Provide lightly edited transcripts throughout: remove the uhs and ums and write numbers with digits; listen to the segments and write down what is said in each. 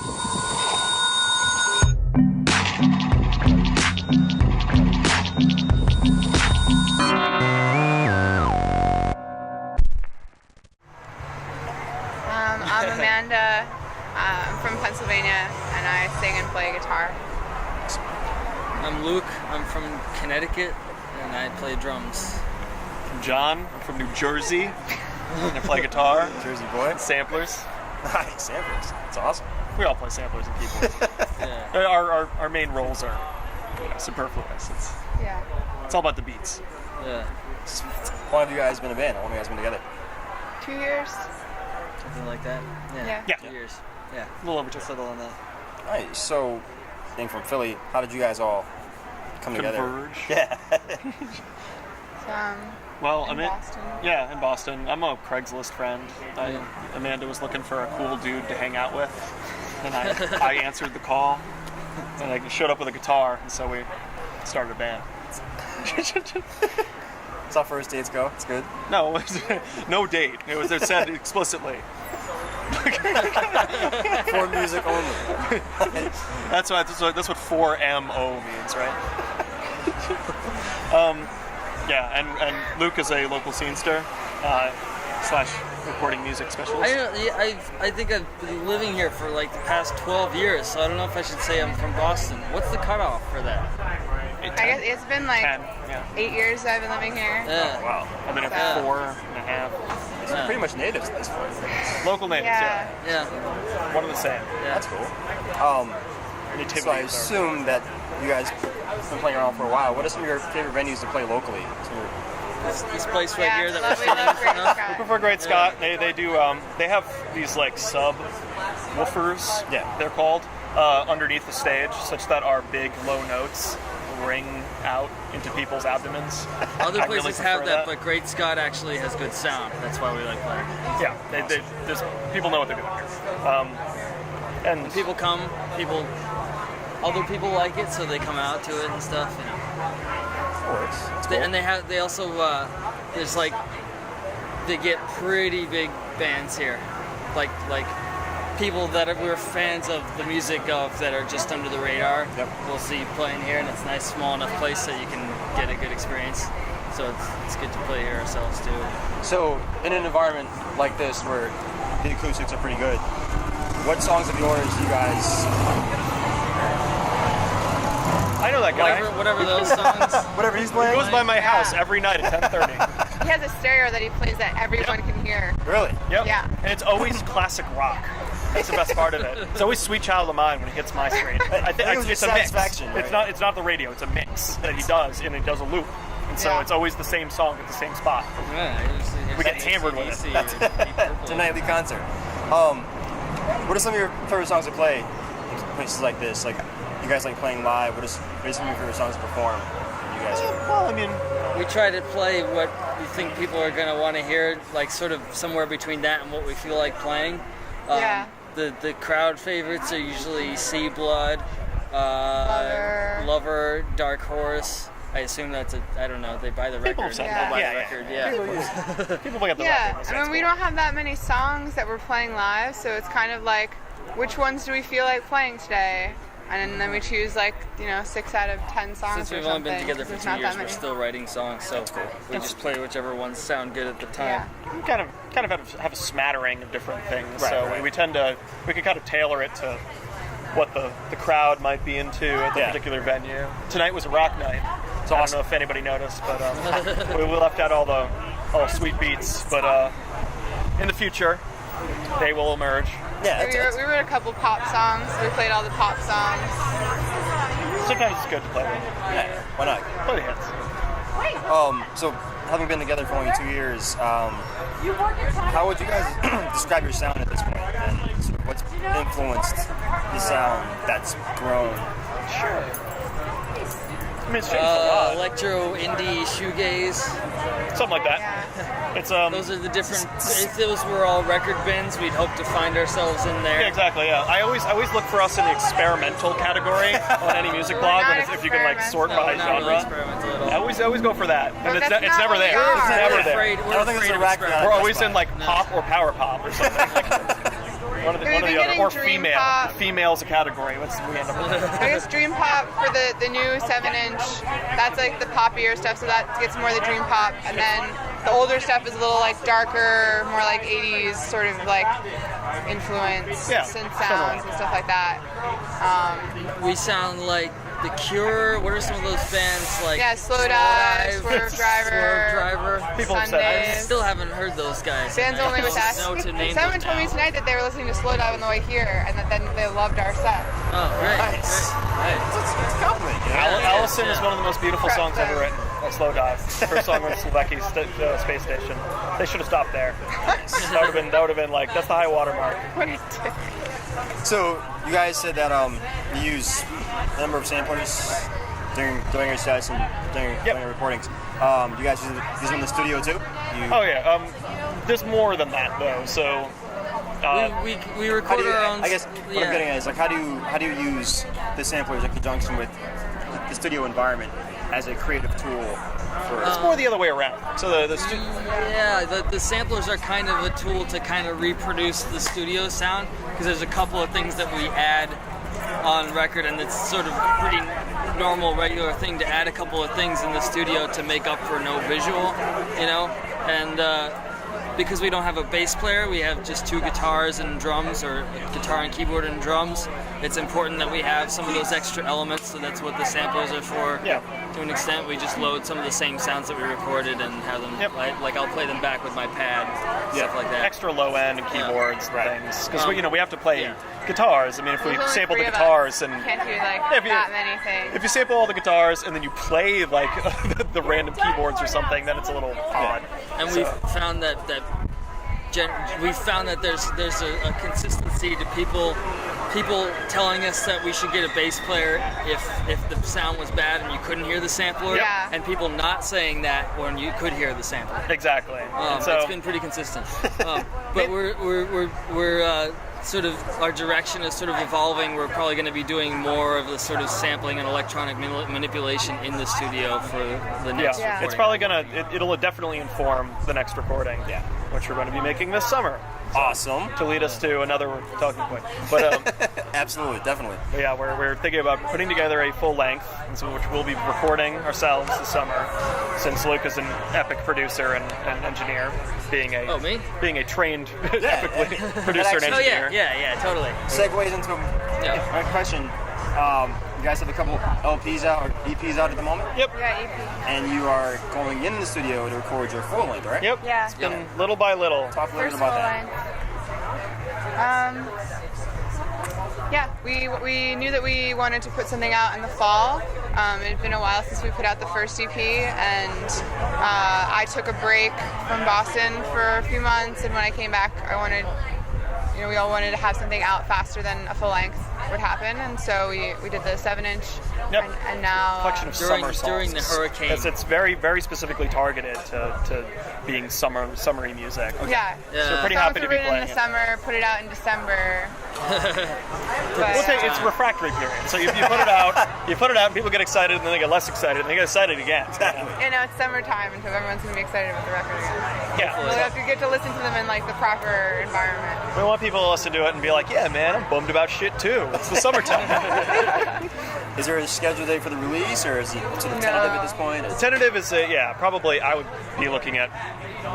I'm Amanda. I'm from Pennsylvania, and I sing and play guitar. I'm Luke. I'm from Connecticut, and I play drums. I'm John. I'm from New Jersey, and I play guitar. Jersey boy. Samplers. Nice, samplers. That's awesome. We all play samplers and keyboards. Yeah. Our main roles are superfluous. Yeah. It's all about the beats. Yeah. How long have you guys been a band? How long have you guys been together? 2 years. Something like that. Yeah. 2 years. Yeah. A little over 2. Settle on that. Nice. So, being from Philly, how did you guys all come together? Converge. Yeah. Well, in Boston. Yeah, in Boston. I'm a Craigslist friend. Amanda was looking for a cool dude to hang out with, and I answered the call, and I showed up with a guitar, and so we started a band. That's how first dates go. It's good. No, it was no date. It said explicitly. For music only. That's what 4MO means, right? Yeah, and Luke is a local scenester / recording music specialist. I think I've been living here for like the past 12 years, so I don't know if I should say I'm from Boston. What's the cutoff for that? I guess it's been like 10, yeah. 8 years I've been living here. Yeah. Oh, wow. I've been here for 4.5. They're pretty much natives at this point. Local natives, yeah. Yeah. One of the same. Yeah. That's cool. So I Nativities assume that you guys have been playing around for a while. What are some of your favorite venues to play locally? This place right here that we're we sitting love in Great front of. Scott. We prefer Great Scott. They do. They have these like sub woofers. Yeah. They're called underneath the stage, such that our big low notes ring out into people's abdomens. Other I places really have prefer that, but Great Scott actually has good sound. That's why we like playing. Yeah, there's people know what they're doing here. And When people come, other people like it, so they come out to it and stuff. You know. That's cool. And they also there's like they get pretty big bands here, like people that we're fans of the music of that are just under the radar. Yep. We'll see playing here, and it's a nice small enough place that you can get a good experience. So it's good to play here ourselves too. So, in an environment like this where the acoustics are pretty good, what songs of yours do you guys? I know that guy. Whatever those songs. Whatever he's He playing. goes by my house every night at 10:30. He has a stereo that he plays that everyone can hear. Really? Yep. Yeah. And it's always classic rock. That's the best part of it. It's always "Sweet Child of Mine" when it hits my screen. I think it was it's just a mix. satisfaction, right? It's not the radio. It's a mix that he does, and he does a loop. And so Yeah. it's always the same song at the same spot. Yeah, We get hammered with it. It's a nightly concert. What are some of your favorite songs to play in places like this? Like, you guys like playing live? What are some of your favorite songs to perform? You guys are. Well, I mean, We try to play what we think people are going to want to hear, like sort of somewhere between that and what we feel like playing. Yeah. The crowd favorites are usually Sea Blood, Lover, Dark Horse. I assume that's I don't know, they buy the People record. said that. They buy Yeah, the yeah. record, people play at the Yeah, record. I mean, we don't have that many songs that we're playing live, so it's kind of like, which ones do we feel like playing today? And then we choose 6 out of 10 songs Since or we've something. only been together for There's 2 not years, that we're many. still writing songs, so we just play whichever ones sound good at the time. Yeah. We kind of have a smattering of different things, Right, so right. we can kind of tailor it to what the crowd might be into at the particular venue. Tonight was a rock night. So I don't know if anybody noticed, but we left out all the sweet beats. But in the future, they will emerge. Yeah, We wrote a couple pop songs. We played all the pop songs. Sometimes it's good to play them. yeah. Why not? Play the hits. So, having been together for only 2 years, how would you guys describe your sound at this point? And sort of what's influenced the sound that's grown? Sure. I mean, it's changed a lot. Electro, indie, shoegaze. Something like that. Yeah. It's Those are the different. If those were all record bins, we'd hope to find ourselves in there. Yeah, exactly. Yeah, I always look for us in the experimental category on any music blog, not if you can sort No, by we're not really genre. experimental at all. I always go for that, and But it's that's not never what there. we are. It's never We're there. afraid, I don't think afraid there's a of rack experimental. for We're that. always in like pop or power pop or something. One of the We've been other, getting or dream female. pop. Female's a category. What's we end up with? I guess Dream Pop for the new 7-inch. That's like the poppier stuff, so that gets more the Dream Pop. And then the older stuff is a little like darker, more like 80s sort of like influence, Yeah, synth sounds and stuff like that. We sound like The Cure. What are some of those bands like? Yeah, Slow Dive, Swerve Driver. Swerve Driver. People have said I Sundays. still haven't heard those guys. Bands and I only with don't us. know to name Someone them told me now. tonight that they were listening to Slow Dive on the way here, and that then they loved our set. Oh, great. Nice. Great. It's a compliment. You know? Allison is one of the most beautiful songs ever written. Slow Dive. First song on Slovakia's space station. They should have stopped there. That would have been like, that's the high water mark. What a dick. So you guys said that you use a number of samplers during your sets and during your recordings. You guys use them in the studio too? Oh yeah. There's more than that though. So We record our own. I guess what I'm getting at is like how do you use the samplers in conjunction with the studio environment as a creative tool for it's more the other way around. So the samplers are kind of a tool to kind of reproduce the studio sound, because there's a couple of things that we add on record, and it's sort of pretty normal, regular thing to add a couple of things in the studio to make up for no visual, and because we don't have a bass player, we have just two guitars and drums, or guitar and keyboard and drums. It's important that we have some of those extra elements, so that's what the samplers are for. Yeah. To an extent, we just load some of the same sounds that we recorded and have them, like I'll play them back with my pad, stuff like that. Extra low end and keyboards and things. Because we have to play Yeah. guitars. I mean, if we There's only sample the 3 of us. guitars and Can't do like If you- that many things. if you sample all the guitars and then you play like the random keyboards or something, then it's a little odd. And we've found that there's a consistency to people telling us that we should get a bass player if the sound was bad and you couldn't hear the sampler, Yeah. and people not saying that when you could hear the sampler. Exactly. And so It's been pretty consistent. But we're sort of, our direction is sort of evolving. We're probably going to be doing more of the sort of sampling and electronic manipulation in the studio for the next recording. it's probably it'll definitely inform the next recording. Yeah. Which we're going to be making this summer. awesome. To lead us to another talking point. But Absolutely, definitely. yeah, we're thinking about putting together a full length, which we'll be recording ourselves this summer, since Luke is an epic producer and engineer, being a trained epically producer and actually- Oh engineer. yeah, totally. Segues into my question. You guys have a couple LPs out or EPs out at the moment, Yep. Yeah, EP. and you are going in the studio to record your full length, right? Yep. Yeah. It's been little by little. Talk a little bit First about full that. length. Yeah, we knew that we wanted to put something out in the fall. It had been a while since we put out the first EP, and I took a break from Boston for a few months, and when I came back, we all wanted to have something out faster than a full length would happen, and so we did the 7-inch, Yep. and now Collection of During- summer songs. during the hurricane. It's very, very specifically targeted to being summery music. yeah. Yeah. So we're pretty Songs happy to were be written playing in the it. summer, put it out in December. We'll say it's refractory period. So if you put it out, and people get excited, and then they get less excited, and they get excited again. It's summertime, and so everyone's gonna be excited about the record again. Yeah. We'll have to get to listen to them in like the proper environment. We want people to listen to it and be like, yeah, man, I'm bummed about shit too. It's the summertime. Is there a scheduled date for the release, or is it sort of No. tentative at this point? Tentative is, probably I would be looking at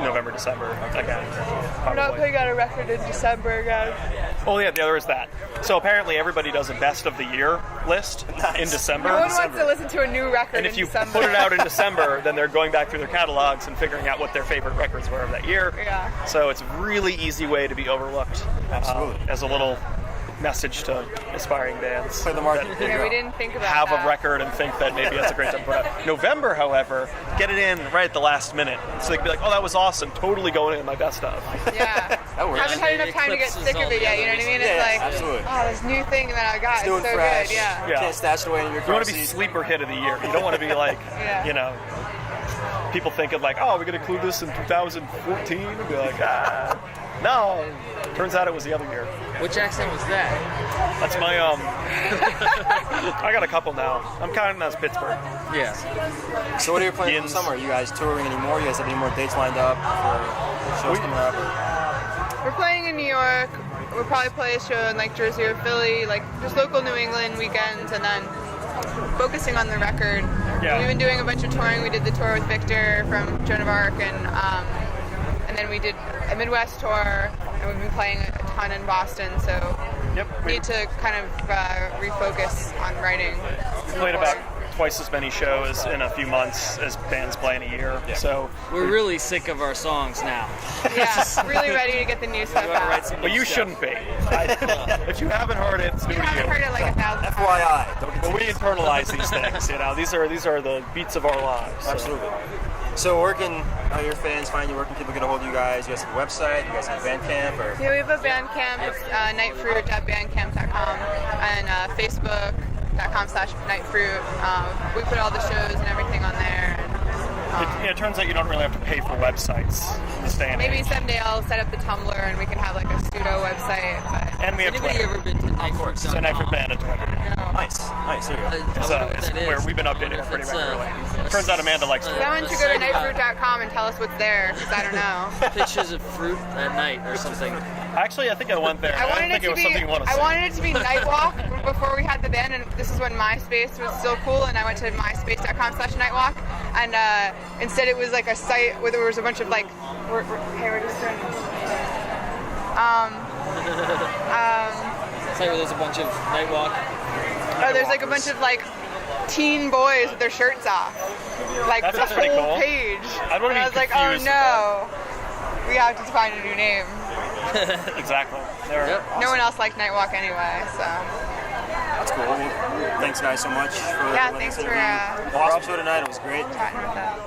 November, December again. We're not Probably. putting out a record in December, guys. Oh yeah, the other is that. So apparently everybody does a best of the year list in December. No one wants to listen to a new record And if in you December. put it out in December, then they're going back through their catalogs and figuring out what their favorite records were of that year. Yeah. So it's a really easy way to be overlooked. Absolutely. As a little message to aspiring bands. Play the market. There you Yeah, go. we didn't think about Have that. a record and think that maybe that's a great time to put out. November, however, get it in right at the last minute. So they can be like, oh, that was awesome. Totally going in my best of. Yeah. That works. Haven't had enough time to get Eclipses sick of all it the yet, you know others. what I mean? Yeah, It's like, absolutely. oh, this new thing that I got is Doing so fresh. good, yeah. Yeah. Can't stash it away in your You car want to be seat. sleeper hit of the year. You don't want to be like, Yeah. people thinking like, oh, we're going to include this in 2014. And be like, no. Turns out it was the other year. Which accent was that? That's my, I got a couple now. I'm counting as Pittsburgh. Yeah. So what are your plans for Yins. the summer? Are you guys touring anymore? You guys have any more dates lined up for shows coming up? Or? We're playing in New York. we'll probably play a show in like Jersey or Philly, like just local New England weekends, and then focusing on the record. Yeah. We've been doing a bunch of touring. We did the tour with Victor from Joan of Arc, and then we did a Midwest tour, and we've been playing a ton in Boston. So Yep. we need to kind of refocus on writing. We played about twice as many shows in a few months as bands play in a year. So We're really sick of our songs now. Yeah, really ready to get the new stuff We wanna write out. some but new you stuff. shouldn't be. If you haven't heard it, it's new You to haven't you. heard it like 1,000 times. FYI. Don't get But we internalize these things. These are the beats of our lives. So. Absolutely. So where can your fans find you? Where can people get a hold of you guys? You guys have a website? You guys have Bandcamp? Or Yeah, we have a Bandcamp. It's nightfruit.bandcamp.com and Facebook.com/nightfruit. We put all the shows and everything on there. And, It turns out you don't really have to pay for websites in this day and maybe age. someday I'll set up the Tumblr and we can have like a pseudo website. But And we have Anybody Twitter. ever been to Nightfruit.com? So Nightfruit Band at Twitter. nice. There you go. It's, it's where we've been updating it pretty regularly. Turns out Amanda likes Twitter. someone should go to nightfruit.com and tell us what's there, because I don't know. Pictures of fruit at night or something. Actually, I think I went there. I didn't think it was something you want to I see. wanted it to be Nightwalk before we had the band, and this is when MySpace was still cool, and I went to myspace.com/nightwalk, and instead it was like a site where there was a bunch of like, we're just doing, It's like where there's a bunch of Nightwalk. there's like a bunch of like teen boys with their shirts off, like That the sounds pretty whole cool. page. I don't And I wanna was be like, oh confused with no, we have to find a new name. Exactly. They're Yep. No one else liked Nightwalk anyway, so. That's cool. Well, thanks guys so much for Yeah, letting thanks us for, interview. Awesome show tonight. It was great. Chatting with us.